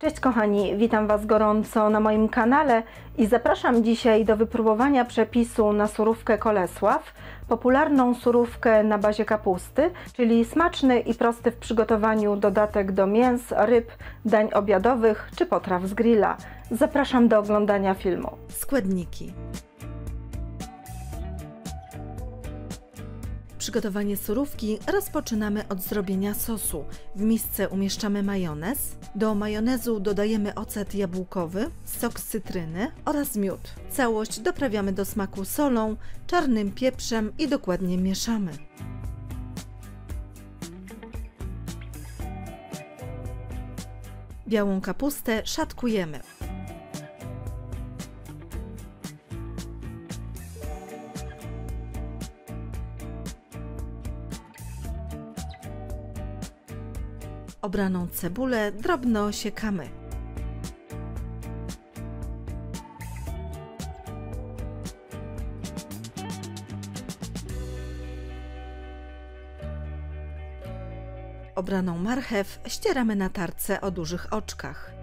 Cześć kochani, witam Was gorąco na moim kanale i zapraszam dzisiaj do wypróbowania przepisu na surówkę Kolesław, popularną surówkę na bazie kapusty, czyli smaczny i prosty w przygotowaniu dodatek do mięs, ryb, dań obiadowych czy potraw z grilla. Zapraszam do oglądania filmu. Składniki. Przygotowanie surówki rozpoczynamy od zrobienia sosu. W misce umieszczamy majonez. Do majonezu dodajemy ocet jabłkowy, sok z cytryny oraz miód. Całość doprawiamy do smaku solą, czarnym pieprzem i dokładnie mieszamy. Białą kapustę szatkujemy. Obraną cebulę drobno osiekamy. Obraną marchew ścieramy na tarce o dużych oczkach.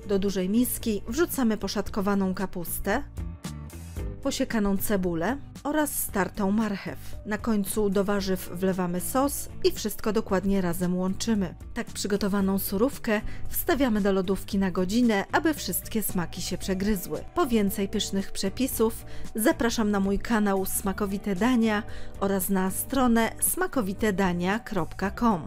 Do dużej miski wrzucamy poszatkowaną kapustę, posiekaną cebulę oraz startą marchew. Na końcu do warzyw wlewamy sos i wszystko dokładnie razem łączymy. Tak przygotowaną surówkę wstawiamy do lodówki na godzinę, aby wszystkie smaki się przegryzły. Po więcej pysznych przepisów zapraszam na mój kanał Smakowite Dania oraz na stronę smakowitedania.com.